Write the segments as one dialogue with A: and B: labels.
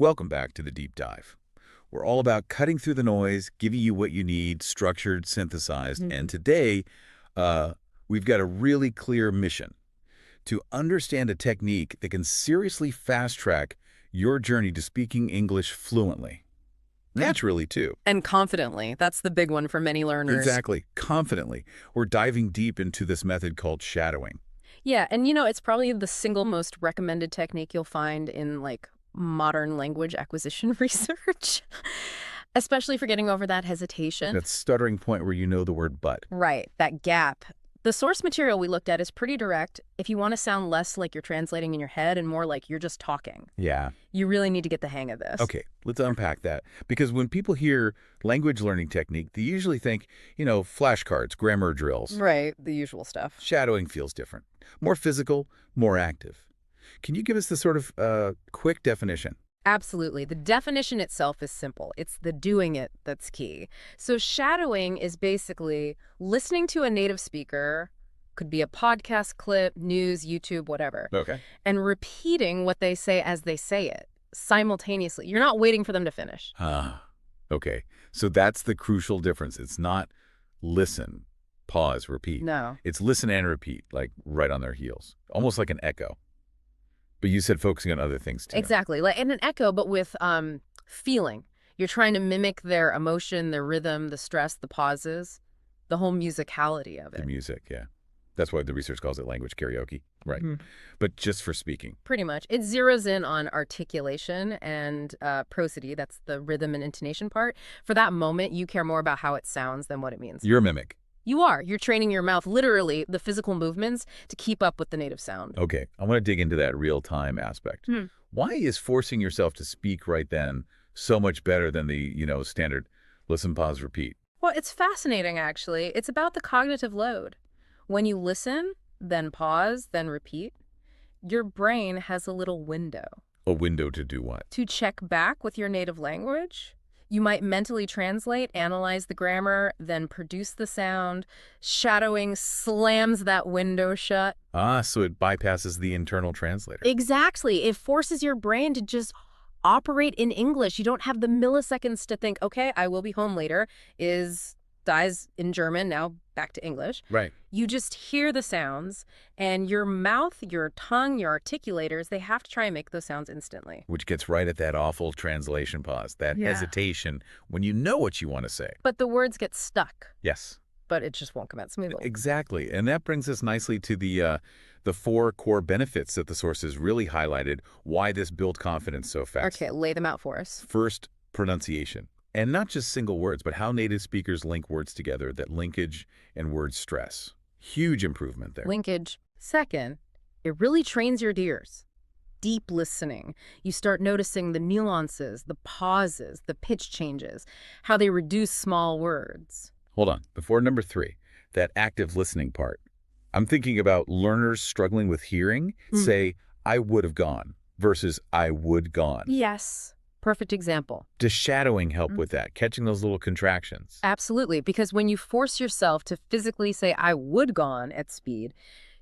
A: Welcome back to the Deep Dive. We're all about cutting through the noise, giving you what you need, structured, synthesized, and
B: Mhm.
A: today uh, we've got a really clear mission to understand a technique that can seriously fast-track your journey to speaking English fluently. Naturally, too.
B: And confidently. That's the big one for many learners.
A: Exactly. Confidently. We're diving deep into this method called shadowing.
B: Yeah, and it's probably the single most recommended technique you'll find in modern language acquisition research, especially for getting over that hesitation.
A: That stuttering point where you know the word but.
B: Right, that gap. The source material we looked at is pretty direct. If you want to sound less like you're translating in your head and more like you're just talking,
A: Yeah.
B: you really need to get the hang of this.
A: Okay, let's unpack that. Because when people hear language learning technique, they usually think, flashcards, grammar drills.
B: Right, the usual stuff.
A: Shadowing feels different. More physical, more active. Can you give us the sort of quick definition?
B: Absolutely. The definition itself is simple. It's the doing it that's key. So shadowing is basically listening to a native speaker, could be a podcast clip, news, YouTube, whatever,
A: Okay.
B: and repeating what they say as they say it simultaneously. You're not waiting for them to finish.
A: Okay. So that's the crucial difference. It's not listen, pause, repeat.
B: No.
A: It's listen and repeat, like right on their heels. Almost like an echo. But you said focusing on other things, too.
B: Exactly. Like in an echo, but with feeling. You're trying to mimic their emotion, their rhythm, the stress, the pauses, the whole musicality of it.
A: The music, yeah. That's why the research calls it language karaoke. Right.
B: Mhm.
A: But just for speaking.
B: Pretty much. It zeroes in on articulation and prosody. That's the rhythm and intonation part. For that moment, you care more about how it sounds than what it means.
A: You're a mimic.
B: You are. You're training your mouth, literally, the physical movements, to keep up with the native sound.
A: Okay, I want to dig into that real-time aspect. Why is forcing yourself to speak right then so much better than the, standard listen, pause, repeat?
B: Well, it's fascinating, actually. It's about the cognitive load. When you listen, then pause, then repeat, your brain has a little window.
A: A window to do what?
B: To check back with your native language. You might mentally translate, analyze the grammar, then produce the sound. Shadowing slams that window shut.
A: So it bypasses the internal translator.
B: Exactly. It forces your brain to just operate in English. You don't have the milliseconds to think, okay, I will be home later, dies in German, now back to English.
A: Right.
B: You just hear the sounds, and your mouth, your tongue, your articulators, they have to try and make those sounds instantly.
A: Which gets right at that awful translation pause, that hesitation when you know what you want to say.
B: But the words get stuck.
A: Yes.
B: But it just won't come out smoothly.
A: Exactly. And that brings us nicely to the 4 core benefits that the sources really highlighted why this built confidence so fast.
B: Okay, lay them out for us.
A: First, pronunciation. And not just single words, but how native speakers link words together, that linkage and word stress. Huge improvement there.
B: Linkage. Second, it really trains your ears. Deep listening. You start noticing the nuances, the pauses, the pitch changes, how they reduce small words.
A: Hold on. Before number 3, that active listening part. I'm thinking about learners struggling with hearing say, I would have gone versus I would gone.
B: Yes. Perfect example.
A: Does shadowing help with that, catching those little contractions?
B: Absolutely, because when you force yourself to physically say, I would gone at speed,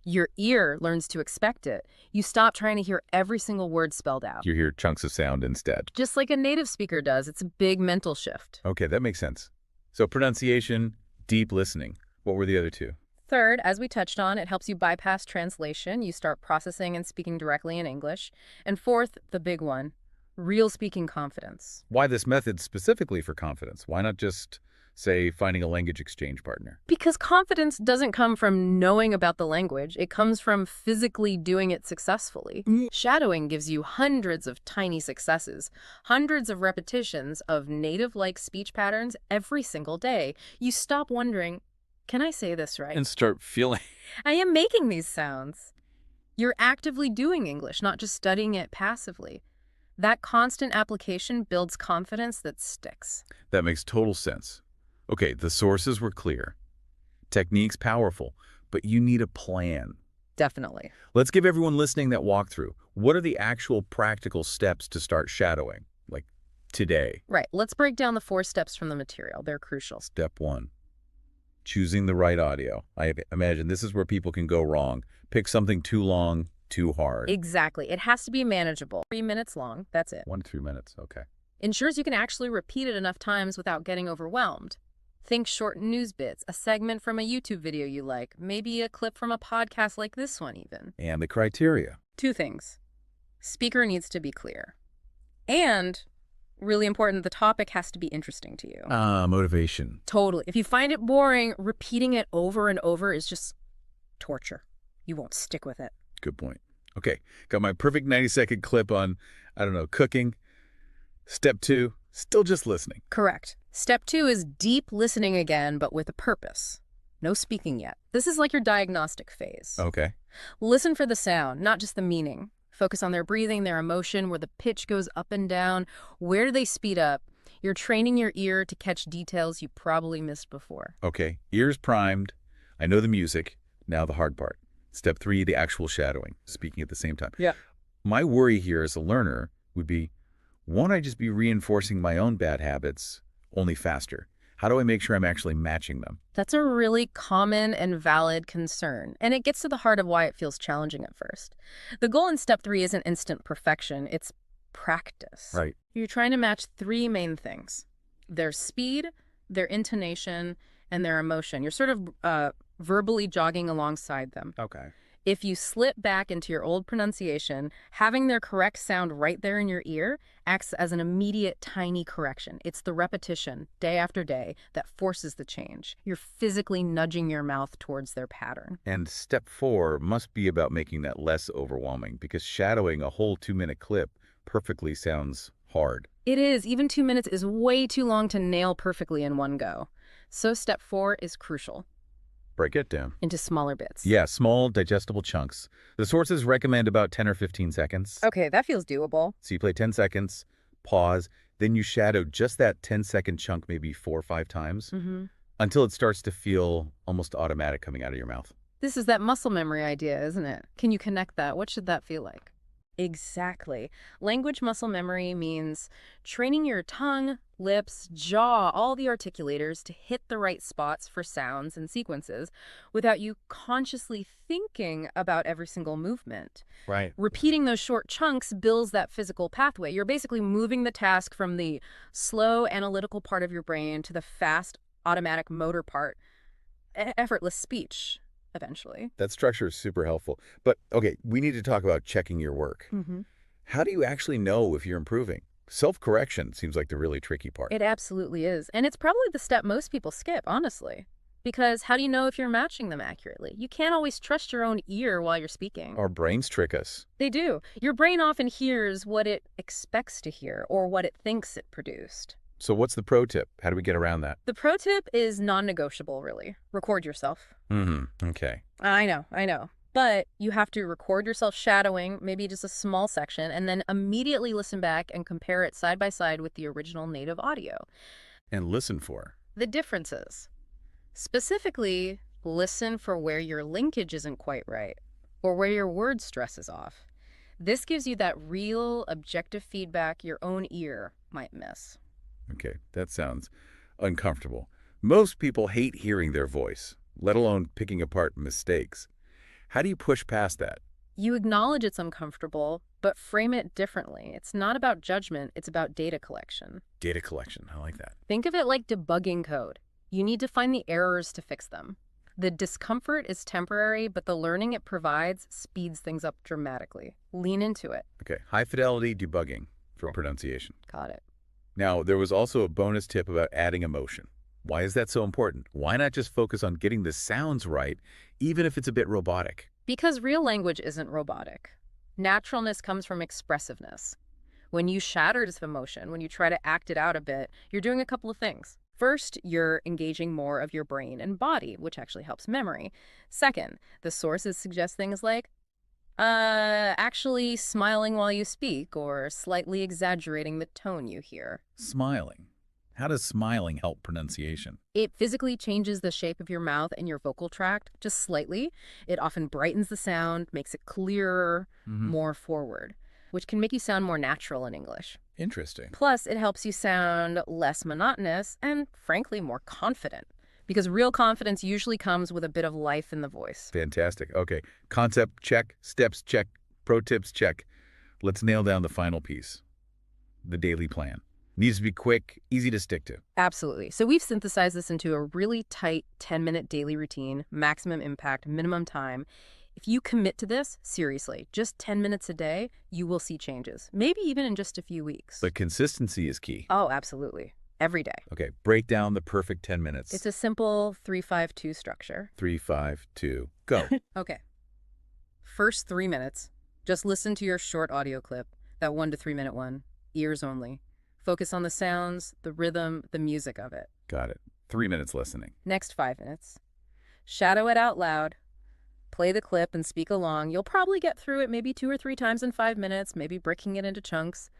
B: your ear learns to expect it. You stop trying to hear every single word spelled out.
A: You hear chunks of sound instead.
B: Just like a native speaker does. It's a big mental shift.
A: Okay, that makes sense. So pronunciation, deep listening. What were the other 2?
B: Third, as we touched on, it helps you bypass translation. You start processing and speaking directly in English. And fourth, the big one, real speaking confidence.
A: Why this method specifically for confidence? Why not just, say, finding a language exchange partner?
B: Because confidence doesn't come from knowing about the language. It comes from physically doing it successfully. Shadowing gives you hundreds of tiny successes, hundreds of repetitions of native-like speech patterns every single day. You stop wondering, can I say this right?
A: And start feeling.
B: I am making these sounds. You're actively doing English, not just studying it passively. That constant application builds confidence that sticks.
A: That makes total sense. Okay, the sources were clear. Techniques powerful, but you need a plan.
B: Definitely.
A: Let's give everyone listening that walkthrough. What are the actual practical steps to start shadowing, like today?
B: Right. Let's break down the 4 steps from the material. They're crucial.
A: Step 1, choosing the right audio. I imagine this is where people can go wrong. Pick something too long, too hard.
B: Exactly. It has to be manageable. 3 minutes long. That's it.
A: 1 to 3 minutes. Okay.
B: Ensures you can actually repeat it enough times without getting overwhelmed. Think short news bits, a segment from a YouTube video you like, maybe a clip from a podcast like this one even.
A: And the criteria.
B: 2 things. Speaker needs to be clear. And, really important, the topic has to be interesting to you.
A: Motivation.
B: Totally. If you find it boring, repeating it over and over is just torture. You won't stick with it.
A: Good point. Okay, got my perfect 90-second clip on, I don't know, cooking. Step 2, still just listening.
B: Correct. Step 2 is deep listening again, but with a purpose. No speaking yet. This is like your diagnostic phase.
A: Okay.
B: Listen for the sound, not just the meaning. Focus on their breathing, their emotion, where the pitch goes up and down. Where do they speed up? You're training your ear to catch details you probably missed before.
A: Okay, ears primed. I know the music. Now the hard part. Step 3, the actual shadowing, speaking at the same time.
B: Yeah.
A: My worry here as a learner would be, won't I just be reinforcing my own bad habits, only faster? How do I make sure I'm actually matching them?
B: That's a really common and valid concern, and it gets to the heart of why it feels challenging at first. The goal in step 3 isn't instant perfection, it's practice.
A: Right.
B: You're trying to match 3 main things: their speed, their intonation, and their emotion. You're sort of verbally jogging alongside them.
A: Okay.
B: If you slip back into your old pronunciation, having their correct sound right there in your ear acts as an immediate tiny correction. It's the repetition, day after day, that forces the change. You're physically nudging your mouth towards their pattern.
A: And step 4 must be about making that less overwhelming, because shadowing a whole 2-minute clip perfectly sounds hard.
B: It is. Even 2 minutes is way too long to nail perfectly in one go. So step 4 is crucial.
A: Break it down.
B: Into smaller bits.
A: Yeah, small, digestible chunks. The sources recommend about 10 or 15 seconds.
B: Okay, that feels doable.
A: So you play 10 seconds, pause, then you shadow just that 10-second chunk maybe 4 or 5 times until it starts to feel almost automatic coming out of your mouth.
B: This is that muscle memory idea, isn't it? Can you connect that? What should that feel like? Exactly. Language muscle memory means training your tongue, lips, jaw, all the articulators to hit the right spots for sounds and sequences without you consciously thinking about every single movement.
A: Right.
B: Repeating those short chunks builds that physical pathway. You're basically moving the task from the slow analytical part of your brain to the fast automatic motor part. Effortless speech. Eventually.
A: That structure is super helpful. But, okay, we need to talk about checking your work. How do you actually know if you're improving? Self-correction seems like the really tricky part.
B: It absolutely is. And it's probably the step most people skip, honestly. Because how do you know if you're matching them accurately? You can't always trust your own ear while you're speaking.
A: Our brains trick us.
B: They do. Your brain often hears what it expects to hear or what it thinks it produced.
A: So what's the pro tip? How do we get around that?
B: The pro tip is non-negotiable, really. Record yourself.
A: Okay.
B: I know. But you have to record yourself shadowing, maybe just a small section, and then immediately listen back and compare it side by side with the original native audio.
A: And listen for
B: the differences. Specifically, listen for where your linkage isn't quite right or where your word stress is off. This gives you that real, objective feedback your own ear might miss.
A: Okay, that sounds uncomfortable. Most people hate hearing their voice, let alone picking apart mistakes. How do you push past that?
B: You acknowledge it's uncomfortable, but frame it differently. It's not about judgment, it's about data collection.
A: Data collection, I like that.
B: Think of it like debugging code. You need to find the errors to fix them. The discomfort is temporary, but the learning it provides speeds things up dramatically. Lean into it.
A: Okay, high-fidelity debugging for pronunciation.
B: Got it.
A: Now, there was also a bonus tip about adding emotion. Why is that so important? Why not just focus on getting the sounds right, even if it's a bit robotic?
B: Because real language isn't robotic. Naturalness comes from expressiveness. When you shatter this emotion, when you try to act it out a bit, you're doing a couple of things. First, you're engaging more of your brain and body, which actually helps memory. Second, the sources suggest things like, actually smiling while you speak or slightly exaggerating the tone you hear.
A: Smiling. How does smiling help pronunciation?
B: It physically changes the shape of your mouth and your vocal tract just slightly. It often brightens the sound, makes it clearer, more forward, which can make you sound more natural in English.
A: Interesting.
B: Plus, it helps you sound less monotonous and, frankly, more confident. Because real confidence usually comes with a bit of life in the voice.
A: Fantastic. Okay, concept check, steps check, Pro tips, check. Let's nail down the final piece. The daily plan. Needs to be quick, easy to stick to.
B: Absolutely. So we've synthesized this into a really tight 10-minute daily routine, maximum impact, minimum time. If you commit to this, seriously, just 10 minutes a day, you will see changes, maybe even in just a few weeks.
A: But consistency is key.
B: Oh, absolutely. Every day.
A: Okay, break down the perfect 10 minutes.
B: It's a simple 3-5-2 structure.
A: 3, 5, 2, go.
B: Okay. First 3 minutes, just listen to your short audio clip, that 1 to 3 minute one, ears only. Focus on the sounds, the rhythm, the music of it.
A: Got it. 3 minutes listening.
B: Next 5 minutes. Shadow it out loud. Play the clip and speak along. You'll probably get through it maybe 2 or 3 times in 5 minutes, maybe breaking it into chunks.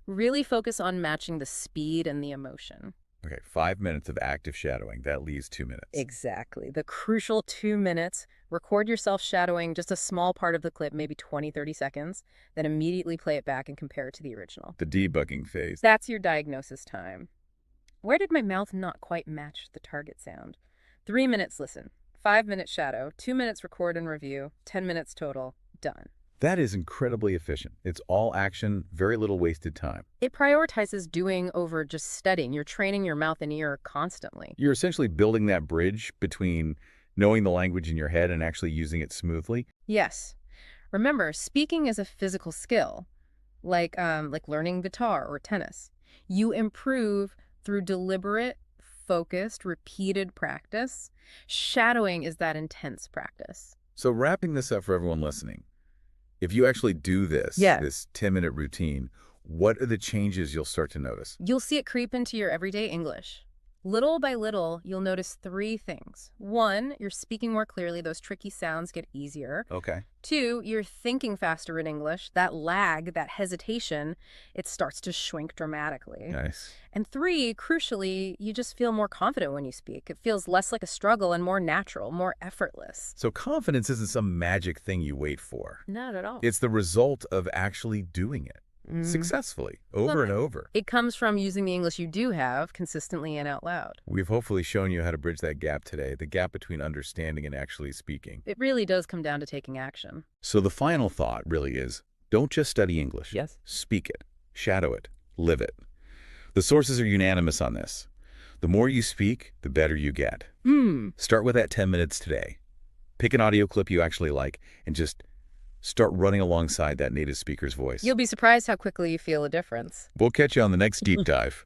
B: Really focus on matching the speed and the emotion.
A: Okay, 5 minutes of active shadowing. That leaves 2 minutes.
B: Exactly. The crucial 2 minutes. Record yourself shadowing just a small part of the clip, maybe 20, 30 seconds, then immediately play it back and compare it to the original.
A: The debugging phase.
B: That's your diagnosis time. Where did my mouth not quite match the target sound? 3 minutes listen, 5 minutes shadow, 2 minutes record and review, 10 minutes total, done.
A: That is incredibly efficient. It's all action, very little wasted time.
B: It prioritizes doing over just studying. You're training your mouth and ear constantly.
A: You're essentially building that bridge between knowing the language in your head and actually using it smoothly.
B: Yes. Remember, speaking is a physical skill, like learning guitar or tennis. You improve through deliberate, focused, repeated practice. Shadowing is that intense practice.
A: So wrapping this up for everyone listening, if you actually do this, this 10-minute routine, what are the changes you'll start to notice?
B: You'll see it creep into your everyday English. Little by little, you'll notice 3 things. 1, you're speaking more clearly. Those tricky sounds get easier.
A: Okay.
B: 2, you're thinking faster in English. That lag, that hesitation, it starts to shrink dramatically.
A: Nice.
B: And 3, crucially, you just feel more confident when you speak. It feels less like a struggle and more natural, more effortless.
A: So confidence isn't some magic thing you wait for.
B: Not at all.
A: It's the result of actually doing it successfully, over and over.
B: It comes from using the English you do have consistently and out loud.
A: We've hopefully shown you how to bridge that gap today, the gap between understanding and actually speaking.
B: It really does come down to taking action.
A: So the final thought really is, don't just study English.
B: Yes.
A: Speak it, shadow it, live it. The sources are unanimous on this. The more you speak, the better you get. Start with that 10 minutes today. Pick an audio clip you actually like and just start running alongside that native speaker's voice.
B: You'll be surprised how quickly you feel a difference.
A: We'll catch you on the next deep dive.